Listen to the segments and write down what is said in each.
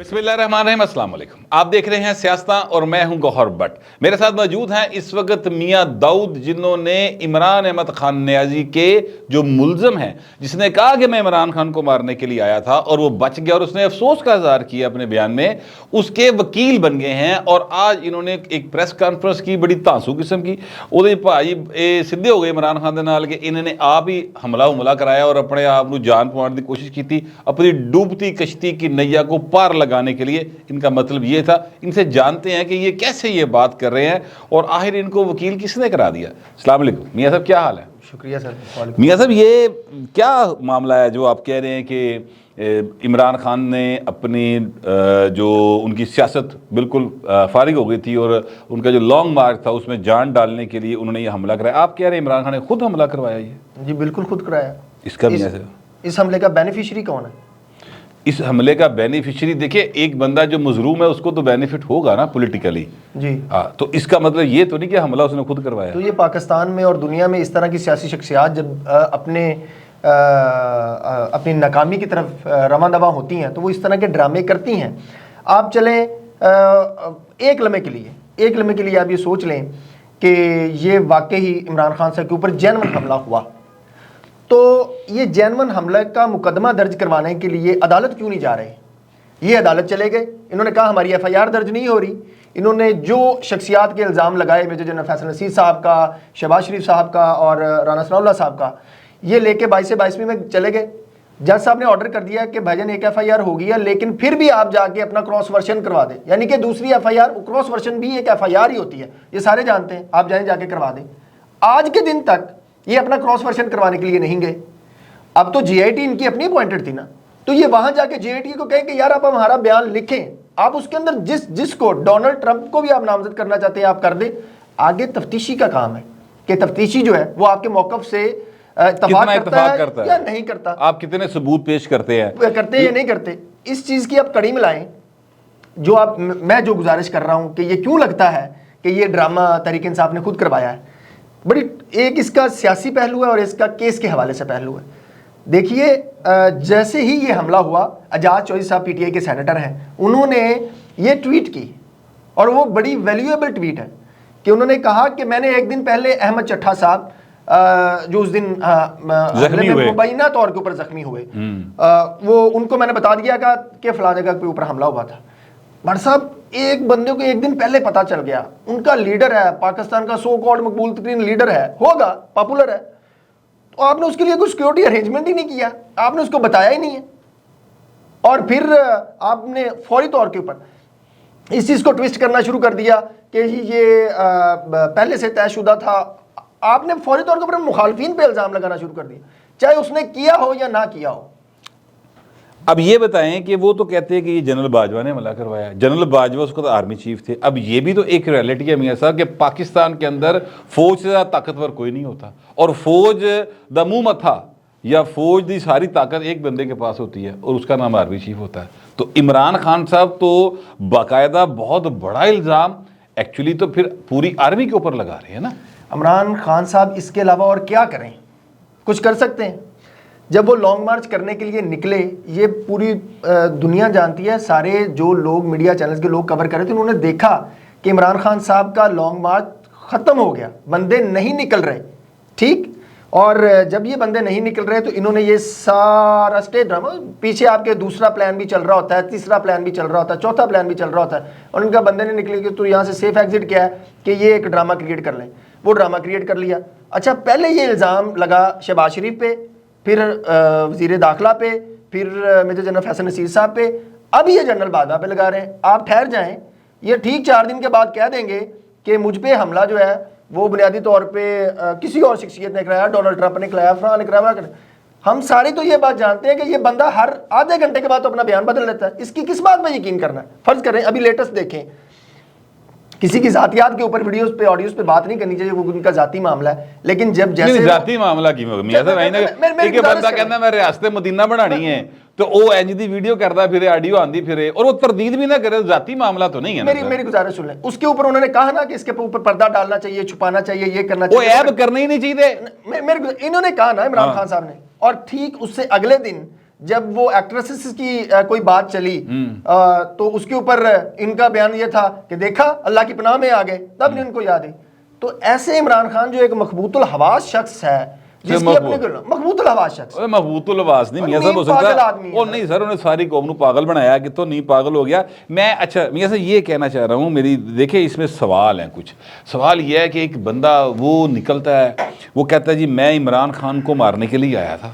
بسم اللہ الرحمن الرحیم، السلام علیکم۔ آپ دیکھ رہے ہیں سیاستاں اور میں ہوں گوہر بٹ۔ میرے ساتھ موجود ہیں اس وقت میاں داؤد، جنہوں نے عمران احمد خان نیازی کے جو ملزم ہیں، جس نے کہا کہ میں عمران خان کو مارنے کے لیے آیا تھا اور وہ بچ گیا اور اس نے افسوس کا اظہار کیا اپنے بیان میں، اس کے وکیل بن گئے ہیں۔ اور آج انہوں نے ایک پریس کانفرنس کی بڑی تانسو قسم کی، وہ بھائی سدھے ہو گئے عمران خان دے نال کہ انہوں نے آپ ہی حملہ کرایا اور اپنے آپ کو جان پوانے کی کوشش کی تھی، اپنی ڈوبتی کشتی کی نیا کو پار لگانے کے لیے۔ ان کا مطلب یہ تھا۔ ان سے جانتے ہیں کہ یہ کیسے یہ بات کر رہے ہیں اور آخر ان کو وکیل کس نے کرا دیا۔ السلام علیکم میاں صاحب، کیا حال ہے؟ شکریہ سر۔ میاں صاحب، یہ کیا معاملہ ہے جو آپ کہہ رہے ہیں کہ عمران خان نے اپنی جو ان کی سیاست بالکل فارغ ہو گئی تھی اور ان کا جو لانگ مارچ تھا اس میں جان ڈالنے کے لیے انہوں نے یہ حملہ کرایا؟ آپ کہہ رہے ہیں عمران خان نے خود حملہ کروایا؟ یہ جی بالکل خود کرایا۔ اس کا میاں صاحب، اس حملے کا بینیفیشری کون ہے؟ اس حملے کا بینیفیشری دیکھیں، ایک بندہ جو مظلوم ہے اس کو تو بینیفٹ ہوگا نا پولیٹیکلی۔ جی تو اس کا مطلب یہ تو نہیں کہ حملہ اس نے خود کروایا۔ تو یہ پاکستان میں اور دنیا میں اس طرح کی سیاسی شخصیات جب اپنی ناکامی کی طرف رواں دواں ہوتی ہیں تو وہ اس طرح کے ڈرامے کرتی ہیں۔ آپ چلیں ایک لمحے کے لیے آپ یہ سوچ لیں کہ یہ واقعی عمران خان صاحب کے اوپر جینون حملہ ہوا، تو یہ جینون حملہ کا مقدمہ درج کروانے کے لیے عدالت کیوں نہیں جا رہے؟ یہ عدالت چلے گئے، انہوں نے کہا ہماری ایف آئی آر درج نہیں ہو رہی۔ انہوں نے جو شخصیات کے الزام لگائے، میجر جنرل فیصل نصیر صاحب کا، شہباز شریف صاحب کا اور رانا ثناء اللہ صاحب کا، یہ لے کے 22/22 میں چلے گئے۔ جج صاحب نے آرڈر کر دیا کہ بھائی جان ایک ایف آئی آر ہو گیا، لیکن پھر بھی آپ جا کے اپنا کراس ورشن کروا دیں، یعنی کہ دوسری f i r, cross version بھی ایک ایف آئی آر ہی ہوتی ہے، یہ سارے جانتے ہیں، آپ جا کے کروا دیں۔ آج کے دن تک یہ اپنا کراس ورشن کروانے کے لیے نہیں گئے۔ اب تو جے آئی ٹی ان کی اپنی اپوائنٹڈ تھی نا، تو یہ وہاں جا کے جے آئی ٹی کو کہیں کہ یار آپ ہمارا بیان لکھیں، آپ اس کے اندر جس کو ڈونلڈ ٹرمپ کو بھی آپ نامزد کرنا چاہتے ہیں آپ کر دیں۔ آگے تفتیشی کا کام ہے کہ تفتیشی جو ہے وہ آپ کے موقف سے اتفاق کرتا ہے یا نہیں کرتا، آپ کتنے ثبوت پیش کرتے ہیں یا نہیں کرتے۔ اس چیز کی آپ کڑی ملائیں۔ میں جو گزارش کر رہا ہوں کہ یہ کیوں لگتا ہے کہ یہ ڈرامہ تحریک انصاف نے خود کروایا ہے، بڑی ایک اس کا سیاسی پہلو ہے اور اس کا کیس کے حوالے سے پہلو ہے۔ دیکھیے، جیسے ہی یہ حملہ ہوا، اعجاز چودھری صاحب پی ٹی آئی کے سینیٹر ہیں، انہوں نے یہ ٹویٹ کی اور وہ بڑی ویلیویبل ٹویٹ ہے کہ انہوں نے کہا کہ میں نے ایک دن پہلے احمد چٹھا صاحب جو اس دن مبینہ طور کے اوپر زخمی ہوئے، وہ ان کو میں نے بتا دیا کہ فلاں جگہ کے اوپر حملہ ہوا تھا۔ بھٹ صاحب، ایک بندے کو ایک دن پہلے پتا چل گیا، ان کا لیڈر ہے، پاکستان کا سو کالڈ مقبول ترین لیڈر ہے، ہوگا پاپولر ہے، تو آپ نے اس کے لیے کوئی سیکورٹی ارینجمنٹ ہی نہیں کیا، آپ نے اس کو بتایا ہی نہیں ہے، اور پھر آپ نے فوری طور کے اوپر اس چیز کو ٹویسٹ کرنا شروع کر دیا کہ یہ پہلے سے طے شدہ تھا۔ آپ نے فوری طور کے اوپر مخالفین پہ الزام لگانا شروع کر دیا، چاہے اس نے کیا ہو یا نہ کیا ہو۔ اب یہ بتائیں کہ وہ تو کہتے ہیں کہ یہ جنرل باجوہ نے حملہ کروایا، جنرل باجوہ اس کو آرمی چیف تھے۔ اب یہ بھی تو ایک ریئلٹی ہے میاں صاحب کہ پاکستان کے اندر فوج سے زیادہ طاقتور کوئی نہیں ہوتا، اور فوج دا منہ متھا یا فوج دی ساری طاقت ایک بندے کے پاس ہوتی ہے اور اس کا نام آرمی چیف ہوتا ہے۔ تو عمران خان صاحب تو باقاعدہ بہت بڑا الزام ایکچولی تو پھر پوری آرمی کے اوپر لگا رہے ہیں نا۔ عمران خان صاحب اس کے علاوہ اور کیا کریں؟ کچھ کر سکتے ہیں؟ جب وہ لانگ مارچ کرنے کے لیے نکلے، یہ پوری دنیا جانتی ہے، سارے جو لوگ میڈیا چینلز کے لوگ کور کر رہے تھے انہوں نے دیکھا کہ عمران خان صاحب کا لانگ مارچ ختم ہو گیا، بندے نہیں نکل رہے، ٹھیک؟ اور جب یہ بندے نہیں نکل رہے تو انہوں نے یہ سارا اسٹیج ڈرامہ، پیچھے آپ کے دوسرا پلان بھی چل رہا ہوتا ہے، تیسرا پلان بھی چل رہا ہوتا ہے، چوتھا پلان بھی چل رہا ہوتا ہے، اور ان کا بندے نہیں نکلے کہ تو یہاں سے سیف ایگزٹ کیا ہے کہ یہ ایک ڈرامہ کریٹ کر لیں۔ وہ ڈرامہ کریٹ کر لیا۔ اچھا، پہلے یہ الزام لگا شہباز شریف پہ، پھر وزیر داخلہ پہ، پھر میجر جنرل فیصل نصیر صاحب پہ، اب یہ جنرل باجوہ پہ لگا رہے ہیں۔ آپ ٹھہر جائیں، یہ ٹھیک 4 دن کے بعد کہہ دیں گے کہ مجھ پہ حملہ جو ہے وہ بنیادی طور پہ کسی اور شخصیت نے کرایا، ڈونلڈ ٹرمپ نے کرایا، فران نے کرایا۔ ہم سارے تو یہ بات جانتے ہیں کہ یہ بندہ ہر آدھے گھنٹے کے بعد تو اپنا بیان بدل لیتا ہے۔ اس کی کس بات میں یقین کرنا ہے؟ فرض کریں ابھی لیٹسٹ دیکھیں، کسی کی ذاتیات کے اوپر ویڈیوز پہ آڈیوز پہ بات نہیں کرنی چاہیے، وہ ان کا ذاتی معاملہ ہے، لیکن جب جیسے ذاتی معاملہ کی میاں صاحب ایک بندہ کہنا میں ریاست مدینہ بنانی ہے تو وہ اینج دی ویڈیو کرتا پھرے، آڈیو آندی پھرے اور وہ تردید بھی نہ کرے، ذاتی معاملہ تو نہیں ہے۔ میری گزارش سن لیں، اس کے اوپر انہوں نے کہا نا کہ اس کے اوپر پردہ ڈالنا چاہیے، چھپانا چاہیے، یہ کرنا چاہیے، وہ ایب کرنا ہی نہیں چاہیے، انہوں نے کہا نا عمران خان صاحب نے، اور ٹھیک اس سے اگلے دن جب وہ ایکٹریسز کی کوئی بات چلی تو اس کے اوپر ان کا بیان یہ تھا کہ دیکھا اللہ کی پناہ میں آ گئے، تب نہیں ان کو یاد ہے. تو ایسے عمران خان جو ایک مخبوط الحواس شخص ہے، جس کی اپنے مخبوط الحواس شخص، مخبوط الحواس نہیں میاں صاحب ہو سکتا وہ نہیں سر، انہیں ساری قوم کو پاگل بنایا کہ تو نہیں پاگل ہو گیا. میں اچھا میاں صاحب یہ کہنا چاہ رہا ہوں، میری دیکھیں اس میں سوال ہیں کچھ. سوال یہ ہے کہ ایک بندہ وہ نکلتا ہے، وہ کہتا ہے جی میں عمران خان کو مارنے کے لیے آیا تھا،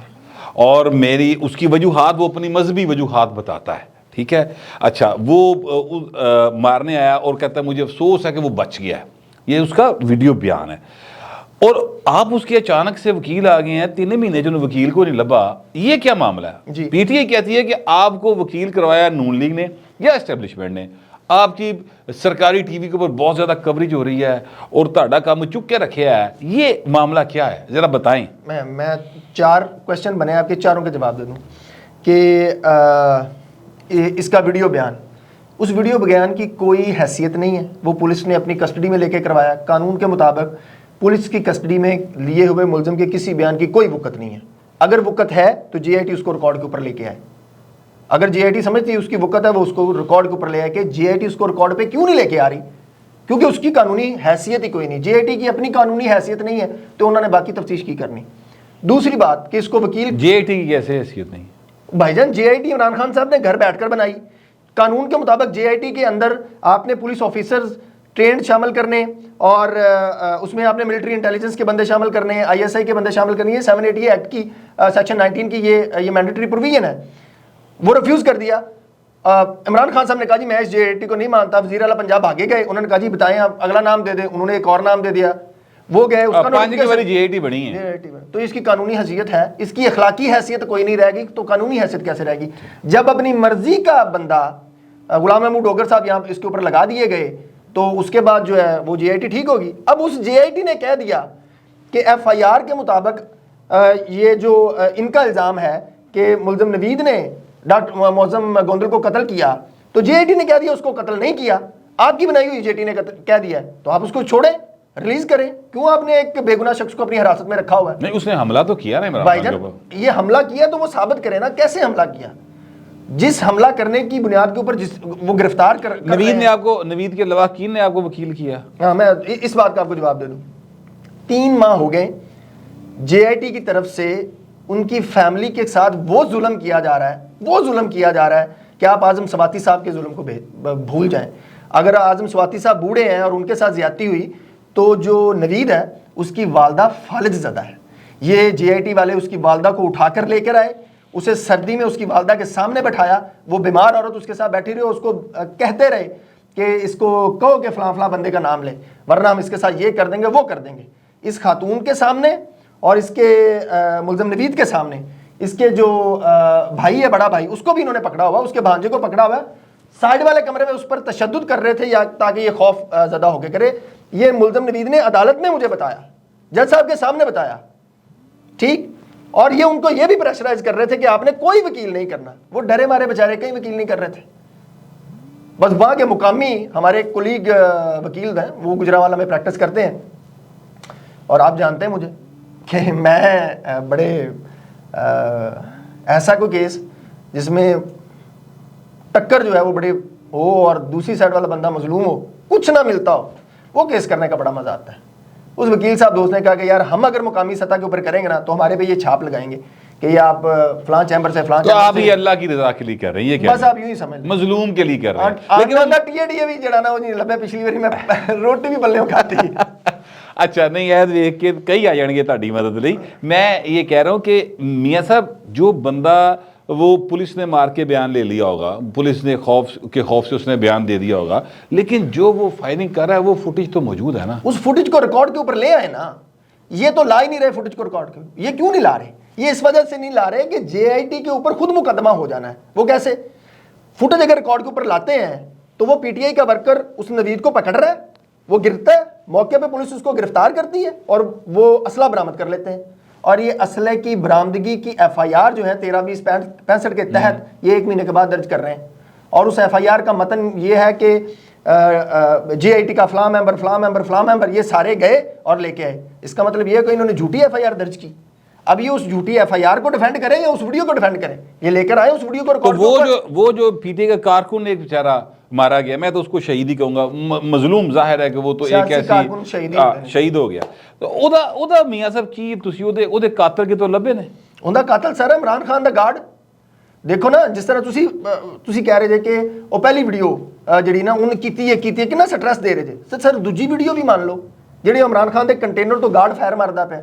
اور میری اس کی وجوہات وہ اپنی مذہبی وجوہات بتاتا ہے، ٹھیک ہے. اچھا وہ مارنے آیا اور کہتا ہے مجھے افسوس ہے کہ وہ بچ گیا ہے، یہ اس کا ویڈیو بیان ہے. اور آپ اس کے اچانک سے وکیل آ گئے ہیں، 3 مہینے جو وکیل کو نہیں لبا، یہ کیا معاملہ ہے؟ پی ٹی آئی کہتی ہے کہ آپ کو وکیل کروایا نون لیگ نے یا اسٹیبلشمنٹ نے، آپ کی سرکاری ٹی وی کے اوپر بہت زیادہ کوریج ہو رہی ہے اور تہاڈا کام چک کے رکھیا ہے، یہ معاملہ کیا ہے ذرا بتائیں. میں 4 کویشچن بنے آپ کے چاروں کے جواب دے دوں. کہ اس کا ویڈیو بیان، اس ویڈیو بیان کی کوئی حیثیت نہیں ہے، وہ پولیس نے اپنی کسٹڈی میں لے کے کروایا. قانون کے مطابق پولیس کی کسٹڈی میں لیے ہوئے ملزم کے کسی بیان کی کوئی وقت نہیں ہے. اگر وقت ہے تو جی آئی ٹی اس کو ریکارڈ کے اوپر لے کے آئے. اگر جی آئی ٹی سمجھتی ہے اس کی وقت ہے، وہ اس کو ریکارڈ کے اوپر لے آئے. کہ جی آئی ٹی اس کو ریکارڈ پہ کیوں نہیں لے کے آ رہی؟ کیونکہ اس کی قانونی حیثیت ہی کوئی نہیں. جی آئی ٹی کی اپنی قانونی حیثیت نہیں ہے تو انہوں نے باقی تفتیش کی کرنی. دوسری بات کہ اس کو وکیل، جی آئی ٹی کی کیسے حیثیت نہیں؟ بھائی جان جے آئی ٹی عمران خان صاحب نے گھر بیٹھ کر بنائی. قانون کے مطابق جے آئی ٹی کے اندر آپ نے پولیس آفیسرز ٹرینڈ شامل کرنے، اور اس میں آپ نے ملٹری انٹیلیجنس کے بندے شامل کرنے ہیں، آئی ایس آئی کے بندے شامل کرنے ہیں. 780 ایکٹ کی سیکشن 19 کی یہ مینڈیٹری پروویژن ہے. وہ ریفیوز کر دیا. عمران خان صاحب نے کہا جی میں اس جے آئی ٹی کو نہیں مانتا. وزیر اعلیٰ پنجاب بھاگے گئے، انہوں نے کہا جی بتائیں آپ اگلا نام دے دیں. انہوں نے ایک اور نام دے دیا. وہ گئے، اس کا جے آئی ٹی بنی ہے. تو اس کی قانونی حیثیت ہے، اس کی اخلاقی حیثیت کوئی نہیں رہے گی تو قانونی حیثیت کیسے رہے گی؟ جب اپنی مرضی کا بندہ غلام محمود ڈوگر صاحب یہاں اس کے اوپر لگا دیے گئے تو اس کے بعد جو ہے وہ جے آئی ٹی ٹھیک ہوگی. اب اس جے آئی ٹی نے کہہ دیا کہ ایف آئی آر کے مطابق یہ جو ان کا الزام ہے کہ ملزم نوید نے ڈاکٹر معظم گوندل کو قتل کیا، تو جے آئی ٹی نے کہہ دیا اس کو قتل نہیں کیا، آپ کی بنائی ہوئی جے آئی ٹی نے کہہ دیا ہے، تو آپ اس کو چھوڑیں، ریلیز کریں. کیوں آپ نے ایک بے گناہ شخص کو اپنی حراست میں رکھا ہوا ہے؟ نہیں اس نے حملہ تو کیا نا عمران بھائی خان جان کے اوپر. یہ حملہ کیا تو وہ ثابت کرے نا کیسے حملہ کیا. جس حملہ کرنے کی بنیاد کے اوپر جس وہ گرفتار کر نوید نے آپ کو، نوید کے علاوہ کین نے آپ کو وکیل کیا؟ ہاں میں اس بات کا آپ کو جواب دے دوں. 3 ماہ ہو گئے جے آئی ٹی کی طرف سے ان کی فیملی کے ساتھ وہ ظلم کیا جا رہا ہے کہ آپ اعظم سواتی صاحب کے ظلم کو بھول جائیں. اگر اعظم سواتی صاحب بوڑھے ہیں اور ان کے ساتھ زیادتی ہوئی تو جو نوید ہے اس کی والدہ فالج زدہ ہے. یہ جے آئی ٹی والے اس کی والدہ کو اٹھا کر لے کر آئے، اسے سردی میں اس کی والدہ کے سامنے بٹھایا، وہ بیمار عورت اس کے ساتھ بیٹھی رہی، اس کو کہتے رہے کہ اس کو کہو کہ فلاں فلاں بندے کا نام لے ورنہ ہم اس کے ساتھ یہ کر دیں گے وہ کر دیں گے. اس خاتون کے سامنے اور اس کے ملزم نوید کے سامنے اس کے جو بھائی ہے، بڑا بھائی، اس کو بھی انہوں نے پکڑا ہوا، اس کے بھانجے کو پکڑا ہوا ہے. سائڈ والے کمرے میں اس پر تشدد کر رہے تھے یا تاکہ یہ خوف زدہ ہو کے کرے. یہ ملزم نوید نے عدالت میں مجھے بتایا، جج صاحب کے سامنے بتایا، ٹھیک. اور یہ ان کو یہ بھی پریشرائز کر رہے تھے کہ آپ نے کوئی وکیل نہیں کرنا. وہ ڈرے مارے بیچارے کہیں وکیل نہیں کر رہے تھے. بس وہاں کے مقامی ہمارے کولیگ وکیل ہیں، وہ گجرانوالہ میں پریکٹس کرتے ہیں، اور آپ جانتے ہیں مجھے کہ میں بڑے ایسا کوئی کیس جس میں ٹکر جو ہے وہ بڑے ہو اور دوسری سائڈ والا بندہ مظلوم ہو، کچھ نہ ملتا ہو، وہ کیس کرنے کا بڑا مزہ آتا ہے. اس وکیل صاحب دوست نے کہا کہ یار ہم اگر مقامی سطح کے اوپر کریں گے نا تو ہمارے پہ یہ چھاپ لگائیں گے کہ یہ آپ فلاں چیمبر سے فلاں تو آپ یہ اللہ کی رضا کے لیے کر رہے ہیں، یہ کیا بس آپ یوں ہی سمجھ لیں مظلوم کے لیے کر رہے ہیں. لیکن اللہ ٹی اے ڈی اے بھی جڑانا ہو نہیں لبے پچھلی باری میں روٹی بھی بلے کھاتی. اچھا نہیں ہے دیکھ کے کئی آ جان گے تہاڈی مدد لئی. میں یہ کہہ رہا ہوں کہ میاں صاحب جو بندہ وہ پولیس نے مار کے بیان لے لیا ہوگا، پولیس نے خوف سے اس نے بیان دے دیا ہوگا، لیکن جو وہ فائرنگ کر رہا ہے وہ فوٹیج تو موجود ہے نا. اس فوٹیج کو ریکارڈ کے اوپر لے آئے نا. یہ تو لا ہی نہیں رہے فوٹیج کو ریکارڈ کے. یہ کیوں نہیں لا رہے؟ یہ اس وجہ سے نہیں لا رہے کہ جے آئی ٹی کے اوپر خود مقدمہ ہو جانا ہے. وہ کیسے؟ فوٹیج اگر ریکارڈ کے اوپر لاتے ہیں تو وہ پی ٹی آئی کا ورکر اس نوید کو پکڑ رہا ہے، وہ گرتا ہے، موقع پہ پولیس اس کو گرفتار کرتی ہے اور وہ اسلحہ برآمد کر لیتے ہیں. اور یہ اسلحے کی برآمدگی کی ایف آئی آر جو ہے 13-20-65 کے تحت یہ 1 مہینے کے بعد درج کر رہے ہیں. اور اس ایف آئی آر کا متن یہ ہے کہ جے آئی ٹی کا فلاں ممبر یہ سارے گئے اور لے کے آئے. اس کا مطلب یہ ہے کہ انہوں نے جھوٹی ایف آئی آر درج کی. اب یہ اس جھوٹی FIR کو ڈیفینڈ کریں یا اس ویڈیو کو ڈیفینڈ کریں؟ یہ لے کر آئے اس ویڈیو کو تو ریکارڈ وہ جو PTI کا کارکن ایک بیچارہ مارا گیا، میں تو اس کو شہید ہی کہوں گا، مظلوم ظاہر ہے کہ وہ تو ایک ایسی شہید ہو گیا، تو ਉਹਦਾ میاں صاحب کی ਤੁਸੀਂ ਉਹਦੇ ਕਾਤਲ کے تو ਲੱਭੇ ਨੇ؟ ਉਹਦਾ ਕਾਤਲ ਸਰ ਇਮਰਾਨ ਖਾਨ ਦਾ ਗਾਰਡ। ਦੇਖੋ ਨਾ, ਜਿਸ ਤਰ੍ਹਾਂ ਤੁਸੀਂ ਕਹਿ ਰਹੇ ਜੇ ਕਿ ਉਹ ਪਹਿਲੀ ਵੀਡੀਓ ਜਿਹੜੀ ਨਾ ਉਹਨੇ ਕੀਤੀ ਹੈ ਕਿੰਨਾ ਸਟ੍ਰੈਸ ਦੇ ਰਹੇ ਜੇ ਸਰ ਦੂਜੀ ਵੀਡੀਓ ਵੀ ਮੰਨ ਲਓ ਜਿਹੜੇ ਇਮਰਾਨ ਖਾਨ ਦੇ ਕੰਟੇਨਰ ਤੋਂ ਗਾਰਡ ਫਾਇਰ ਮਾਰਦਾ ਪਿਆ।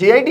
JIT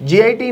JIT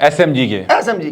SMG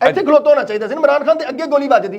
ਇੱਥੇ ਖਲੋਤਾ ਹੋਣਾ ਚਾਹੀਦਾ ਸੀ ਇਮਰਾਨ ਖਾਨ ਦੇ ਅੱਗੇ ਗੋਲੀ ਵੱਜਦੀ।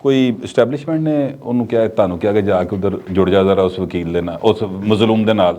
ਕੋਈ ਐਸਟੈਬਲਿਸ਼ਮੈਂਟ ਨੇ ਉਹਨੂੰ ਕਿਹਾ, ਤੁਹਾਨੂੰ ਕਿਹਾ ਕਿ ਜਾ ਕੇ ਉਧਰ ਜੁੜ ਜਾ ਜ਼ਰਾ ਉਸ ਵਕੀਲ ਦੇ ਨਾਲ, ਉਸ ਮਜ਼ਲੂਮ ਦੇ ਨਾਲ?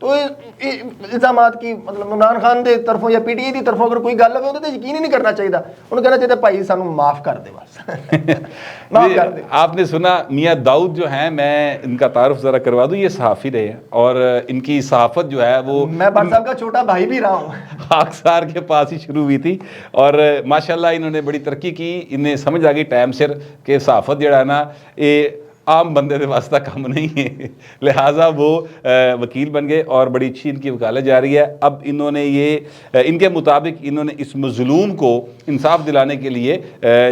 تو الزامات کی مطلب عمران خان دے طرفوں یا پی ٹی آئی دی طرفوں اگر کوئی گل ہوے اونتے تے یقین ہی نہیں کرنا چاہیے، انہوں کہنا چاہیے بھائی سانو معاف کر دے بس معاف کر دے۔ آپ نے سنا میاں داؤد جو ہیں، میں ان کا تعارف ذرا کروا دوں، یہ صحافی رہے ہیں اور ان کی صحافت جو ہے وہ میں بٹ صاحب کا چھوٹا بھائی بھی رہا ہوں، خاکسار کے پاس ہی شروع ہوئی تھی اور ماشاءاللہ انہوں نے بڑی ترقی کی، انہیں سمجھ آ گئی ٹائم سر کہ صحافت جڑا ہے نا یہ عام بندے دے واسطہ کم نہیں ہے، لہٰذا وہ وکیل بن گئے اور بڑی اچھی ان کی وکالت جاری ہے۔ اب انہوں نے یہ ان کے مطابق انہوں نے اس مظلوم کو انصاف دلانے کے لیے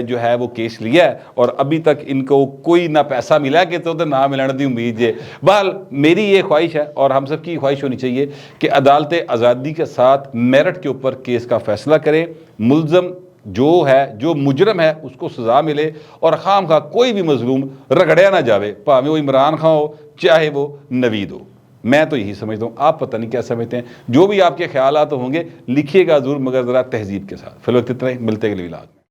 جو ہے وہ کیس لیا ہے اور ابھی تک ان کو کوئی نہ پیسہ ملا کہ تو نہ ملنے دی امید ہے۔ بہرحال میری یہ خواہش ہے اور ہم سب کی خواہش ہونی چاہیے کہ عدالتیں آزادی کے ساتھ میرٹ کے اوپر کیس کا فیصلہ کریں، ملزم جو ہے جو مجرم ہے اس کو سزا ملے اور خام خواہ کوئی بھی مظلوم رگڑیا نہ جاوے، پاویں وہ عمران خان ہو چاہے وہ نوید ہو۔ میں تو یہی سمجھتا ہوں، آپ پتہ نہیں کیا سمجھتے ہیں، جو بھی آپ کے خیالات ہوں گے لکھیے گا ضرور مگر ذرا تہذیب کے ساتھ۔ فی الوقت اتنا ہی، ملتے ہیں اگلی ولاگ میں۔